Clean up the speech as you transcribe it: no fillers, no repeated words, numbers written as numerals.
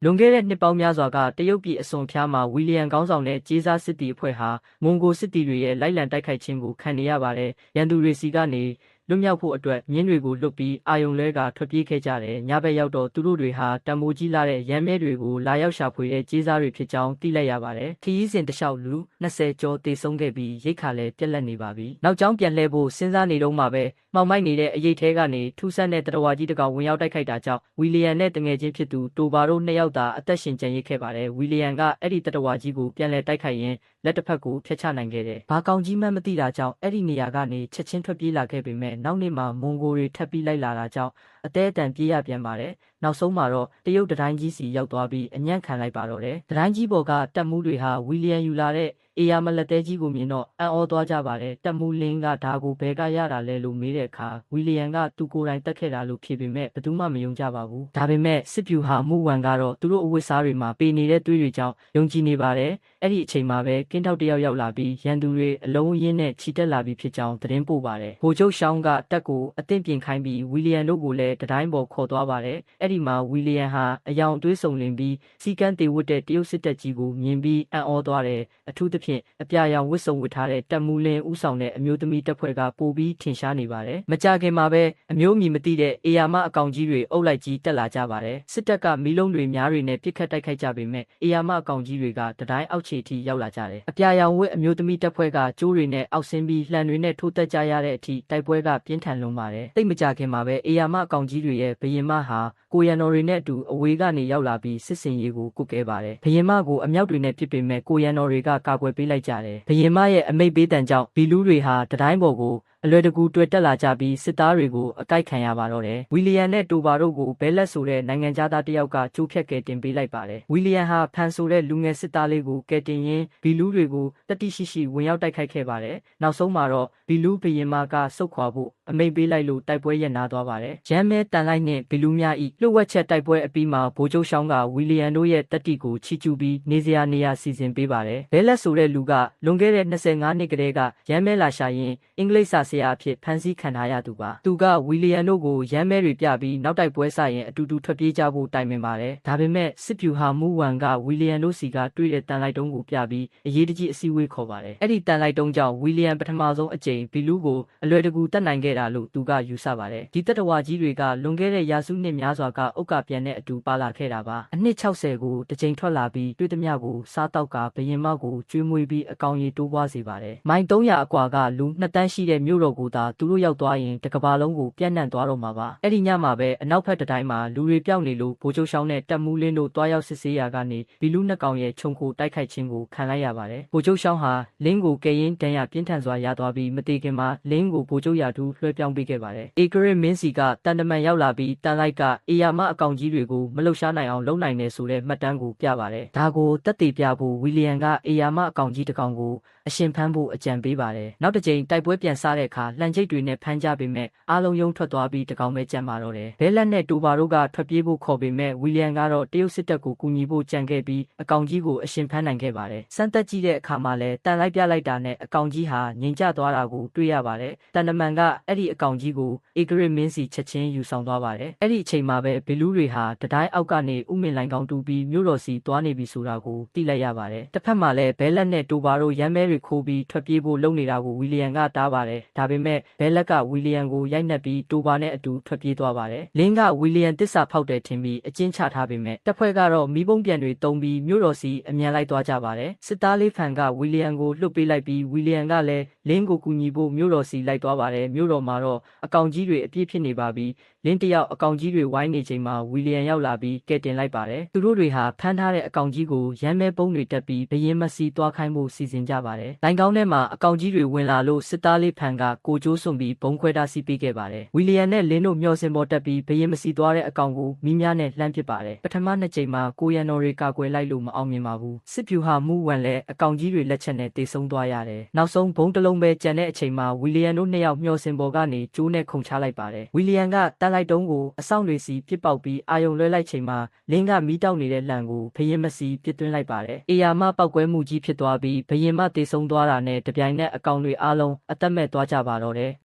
လွန်ခဲ့တဲ့နှစ်ပေါင်းများစွာကတရုတ်ပြည်အစွန်ဖျားမှာဝီလီယံခေါင်းဆောင်တဲ့ကြေးစားစစ်တီအဖွဲ့ဟာမွန်ဂိုစစ်တီတွေရဲ့လိုက်လံတိုက်ခိုက်ခြင်းကိုခံနေရပါတယ်။ရန်သူတွေစီကနေလွတ်မြောက်ဖို့အတွက်မြင်းတွေကိုလွတ်ပြီးအာယုံလဲကထွက်ပြေးခဲ့ကြတယ်။ညဘက်ရောက်တော့သူတို့တွေဟာတံမိုးကြီးလာတဲ့ရမ်းမဲတွေကိုလာရောက်ရှာဖွေတဲ့ကြေးစားတွေဖြစ်ကြောင်းသိလိုက်ရပါတယ်။ခရီးစဉ်တစ်လျှောက်လူ20ကျော်တေဆုံးခဲ့ပြီးရိတ်ခါလည်းပြက်လက်နေပါပြီ။နောက်ကျောင်းပြန်လှည့်ဖို့စဉ်းစားနေတော့မှပဲမှောင်မိုက်နေတဲ့အရေးထဲကနေထူးဆန်းတဲ့တရဝါကြီးတစ်ကောင်ဝင်ရောက်တိုက်ခိုက်တာကြောင့်ဝီလီယံနဲ့တငယ်ချင်းဖြစ်သူတိုဘာတို့နှစ်ယောက်သာအသက်ရှင်ကျန်ရစ်ခဲ့ပါတယ်။ဝီလီယံကအဲ့ဒီတရဝါကြီးကိုပြန်လည်တိုက်ခိုက်ရင်းလက်တစ်ဖက်ကိုဖျက်ချနိုင်ခဲ့တယ်။ဘာကောင်ကြီးမှမသိတာကြောင့်အဲ့ဒီနေရာကနေချက်ချင်းထွက်ပြေးလာခဲ့ပေမဲ့နောက်နေ့မှာမွန်ဂိုတွေထပ်ပြီးလိုက်လာတာကြောင့်အသေးအတန်ပြေးရပြန်ပါတယ်။နောက်ဆုံးမှာတော့တရုတ်တတိုင်းကြီးစီရောက်သွားပြီးအညံ့ခံလိုက်ပါတော့တယ်။တတိုင်းကြီးပေါ်ကတပ်မှုတွေဟာဝီလီယံယူလာတဲ့အေယာမလက်တဲကြီးကိုမြင်တော့အံ့ဩသွားကြပါတယ်။တပ်မှုလင်းကဒါကိုဘယ်ကရတာလဲလို့မေးတဲ့အခါဝီလီယံကသူကိုယ်တိုင်တက်ခဲ့တာလို့ဖြေပေမဲ့ဘယ်သူမှမယုံကြပါဘူး။ဒါပေမဲ့စစ်ပြူဟာမှုဝန်ကတော့သူတို့အဝတ်စားတွေမှာပေနေတဲ့သွေးတွေကြောင့်ယုံကြည်နေပါတယ်။အဲ့ဒီအချိန်မှာပဲကင်းထောက်တယောက်ရောက်လာပြီးရန်သူတွေအလုံးရင်းနဲ့ချီတက်လာပြီးဖြစ်ကြောင်းသတင်းပို့ပါတယ်။ဗိုလ်ချုပ်ရှောင်းကတက်ကိုအသင့်ပြင်ခိုင်းပြီးဝီလီယံတို့ကိုလည်းတတိုင်းပေါ်ခေါ်သွားပါတယ်။အဲ့ဒီမှာဝီလီယံဟာအယောင်အသွေးစုံလင်ပြီးစီကန်းတေဝတ်တဲ့တရုတ်စစ်တပ်ကြီးကိုမြင်ပြီးအံ့ဩသွားတယ်။အထူးသဖြင့်အပြာရောင်ဝတ်စုံဝတ်ထားတဲ့တပ်မှုလင်းဦးဆောင်တဲ့အမျိုးသမီးတပ်ဖွဲ့ကပိုပြီးထင်ရှားနေပါတယ်။မကြခင်မှာပဲအမျိုးအမည်မသိတဲ့အေယာမအကောင်ကြီးတွေအုပ်လိုက်ကြီးတက်လာကြပါတယ်။စစ်တပ်ကမီးလုံးတွေများတွေနဲ့ပစ်ခတ်တိုက်ခိုက်ကြပေမဲ့အေယာမအကောင်ကြီးတွေကတတိုင်းအောက်ခြေထိရောက်လာကြတယ်။အပြာရောင်ဝတ်အမျိုးသမီးတပ်ဖွဲ့ကကျိုးတွေနဲ့အောက်ဆင်းပြီးလှန်တွေနဲ့ထိုးတက်ကြရတဲ့အထိတိုက်ပွဲကပြင်းထန်လွန်ပါတယ်။တိတ်မကြခင်မှာပဲအေယာမအကောင်ကြီးတွေရဲ့ဘရင်မဟာကိုရန်တော်တွေနဲ့အတူအဝေးကနေရောက်လာပြီးစစ်စင်ရေးကိုကုတ်ကဲပါတယ်။ဘရင်မကိုအမြောက်တွေနဲ့ပစ်ပေမဲ့ကိုရန်တော်တွေကကာကွယ်ပေးလိုက်ကြတယ်။ဘရင်မရဲ့အမိတ်ပေးတံကြောင့်ဘီလူးတွေဟာတတိုင်းပေါ်ကိုအလွယ်တကူတွေ့တက်လာကြပြီးစစ်သားတွေကိုအကိုက်ခံရပါတော့တယ်။ဝီလီယံနဲ့တိုဘာတို့ကိုဘဲလက်ဆိုတဲ့နိုင်ငံသားတစ်ယောက်ကကျိုးဖြတ်ကဲတင်ပေးလိုက်ပါတယ်။ဝီလီယံဟာဖန်ဆိုတဲ့လူငယ်စစ်သားလေးကိုကဲတင်ရင်းဘီလူးတွေကိုတတိရှိရှိဝင်ရောက်တိုက်ခိုက်ခဲ့ပါတယ်။နောက်ဆုံးမှာတော့ဘီလူးဘရင်မကစုတ်ခွာဖို့အမိတ်ပေးလိုက်လို့တိုက်ပွဲရပ်နားသွားပါတယ်။ရမ်းမဲတန်လိုက်နဲ့ဘီလူးများဤလှုပ်ဝက်ချက်တိုက်ပွဲအပြီးမှာဗိုလ်ချုပ်ရှောင်းကဝီလီယံတို့ရဲ့တတိကိုချီကျူးပြီးနေစရာနေရာစီစဉ်ပေးပါတယ်။ဘဲလက်ဆိုတဲ့လူကလွန်ခဲ့တဲ့25နှစ်ကတည်းကရမ်းမဲလာရှာရင်အင်္ဂလိပ်စာဆရာအဖြစ်ဖန်ဆီးခံထားရသူပါ။သူကဝီလီယံတို့ကိုရမ်းမဲတွေပြပြီးနောက်တိုက်ပွဲစရင်အတူတူထွက်ပြေးကြဖို့တိုင်ပင်ပါတယ်။ဒါပေမဲ့စစ်ပြူဟာမူဝန်ကဝီလီယံတို့စီကတွေ့တဲ့တန်လိုက်တုံးကိုပြပြီးအရေးတကြီးအစည်းအဝေးခေါ်ပါတယ်။အဲ့ဒီတန်လိုက်တုံးကြောင့်ဝီလီယံပထမဆုံးအကြိမ်ဘီလူးကိုအလွယ်တကူတတ်နိုင်ခဲ့တာလို့သူကယူဆပါတယ်။ဒီတတဝါကြီးတွေကလွန်ခဲ့တဲ့ရာစုနှစ်များစွာကအုတ်ကပြန်တဲ့အတူပါလာခဲ့တာပါ။အနှစ်60ကိုတစ်ကြိမ်ထွက်လာပြီးတွေ့သမျှကိုစားတောက်ကဘရင်မောက်ကိုကျွေးမွေးပြီးအကောင်ရည်တိုးပွားစေပါတယ်။မိုင်300အကွာကလူ2တန်းရှိတဲ့မြို့တော်ကိုသာသူတို့ရောက်သွားရင်တကဘာလုံးကိုပြန့်နှံ့သွားတော့မှာပါ။အဲ့ဒီညမှာပဲအနောက်ဘက်တိုင်းမှာလူတွေပြောက်နေလို့ဗိုလ်ချုပ်ရှောင်းနဲ့တပ်မှုလင်းတို့တွားရောက်စစ်ဆေးရာကနေဘီလူးနှစ်ကောင်ရဲ့ခြုံခိုတိုက်ခိုက်ခြင်းကိုခံလိုက်ရပါတယ်။ဗိုလ်ချုပ်ရှောင်းဟာလင်းကိုကဲရင်တန်းရပြင်းထန်စွာရသွားပြီးမတေခင်မှာလင်းကိုဗိုလ်ချုပ်ရာထူးလွှဲပြောင်းပေးခဲ့ပါတယ်။အေဂရစ်မင်းစီကတန်တမန်ရောက်လာပြီးတန်လိုက်ကအေယာမအကောင်ကြီးတွေကိုမလှုပ်ရှားနိုင်အောင်လုပ်နိုင်တယ်ဆိုတဲ့မှတ်တမ်းကိုပြပါတယ်။ဒါကိုတက်တည်ပြဖို့ဝီလီယံကအေယာမအကောင်ကြီးတစ်ကောင်ကိုအရှင်ဖမ်းဖို့အကြံပေးပါတယ်။နောက်တစ်ကြိမ်တိုက်ပွဲပြန်စားတဲ့အခါလှန်ချိတ်တွေနဲ့ဖမ်းကြပေမဲ့အားလုံးယုံထွက်သွားပြီးတကောင်ပဲကြံပါတော့တယ်။ဘဲလက်နဲ့တိုဘာတို့ကထွက်ပြေးဖို့ခေါ်ပေမဲ့ဝီလီယံကတော့တရုတ်စစ်တပ်ကိုကူညီဖို့ကြံခဲ့ပြီးအကောင်ကြီးကိုအရှင်ဖမ်းနိုင်ခဲ့ပါတယ်။စမ်းသက်ကြည့်တဲ့အခါမှာလည်းတန်လိုက်ပြလိုက်တာနဲ့အကောင်ကြီးဟာငြိမ်ကျသွားတာကိုတွေ့ရပါတယ်။တန်တမန်ကအဲ့ဒီအကောင်ကြီးကိုအေဂရစ်မင်းစီချက်ချင်းယူဆောင်သွားပါတယ်။အဲ့ဒီအချိန်မှာပဲဘီလူးတွေဟာတတိုင်းအောက်ကနေဥမင်လိုင်ကောင်တူပြီးမြို့တော်စီသွားနေပြီဆိုတာကိုသိလိုက်ရပါတယ်။တစ်ဖက်မှာလည်းဘဲလက်နဲ့တိုဘာတို့ရမ်းမဲတွေခိုးပြီးထွက်ပြေးဖို့လုပ်နေတာကိုဝီလီယံကတားပါတယ်။ဒါပေမဲ့ဘဲလက်ကဝီလီယံကိုရိုက်နှက်ပြီးတိုဘာနဲ့အတူထွက်ပြေးသွားပါတယ်။လင်းကဝီလီယံတစ္ဆာဖောက်တယ်ထင်ပြီးအကျဉ်းချထားပေမဲ့တပ်ဖွဲ့ကတော့မီးပုံးပြန်တွေတုံးပြီးမြို့တော်စီအမြန်လိုက်သွားကြပါတယ်။စစ်သားလေးဖန်ကဝီလီယံကိုလှုပ်ပေးလိုက်ပြီးဝီလီယံကလည်းလင်းကိုကူညီဖို့မြို့တော်စီလိုက်သွားပါတယ်။မြို့တော်မှာတော့အကောင်ကြီးတွေအပြည့်ဖြစ်နေပါပြီ။လင်းတယောက်အကောင်ကြီးတွေဝိုင်းနေချိန်မှာဝီလီယံရောက်လာပြီးကဲတင်လိုက်ပါတယ်။သူတို့တွေဟာဖမ်းထားတဲ့အကောင်ကြီးကိုရမ်းမဲပုံးတွေတက်ပြီးဘရင်မစီသွားခိုင်းဖို့စီစဉ်ကြပါတယ်။လိုင်ကောင်းထဲမှာအကောင်ကြီးတွေဝင်လာလို့စစ်သားလေးဖန်ကကိုကျိုးစွန်ပြီးဘုံခွဲတာစီးပေးခဲ့ပါတယ်။ဝီလီယံနဲ့လင်းတို့မျောစင်ပေါ်တက်ပြီးဘရင်မစီသွားတဲ့အကောင်ကိုမိများနဲ့လှမ်းပစ်ပါတယ်။ပထမ2ကြိမ်မှာကိုရန်တော်တွေကာကွယ်လိုက်လို့မအောင်မြင်ပါဘူး။စစ်ပြူဟာမူဝန်လည်းအကောင်ကြီးတွေလက်ချက်နဲ့တေဆုံးသွားရတယ်။နောက်ဆုံးဘုံတစ်လုံးပဲကျန်တဲ့အချိန်မှာဝီလီယံတို့2ယောက်မျောစင်ပေါ်ကနေကျိုးနဲ့ခုန်ချလိုက်ပါတယ်။ဝီလီယံကတန်လိုက်တုံးကိုအဆောင်တွေစီပစ်ပေါက်ပြီးအာယုံလွှဲလိုက်ချိန်မှာလင်းကမီးတောက်နေတဲ့လံကိုဘရင်မစီပစ်သွင်းလိုက်ပါတယ်။အေယာမပောက်ကွဲမှုကြီးဖြစ်သွားပြီးဘရင်မတေဆုံးသွားတာနဲ့တပြိုင်နက်အကောင်တွေအားလုံးအသက်မဲ့သွားကြပါတော့တယ်။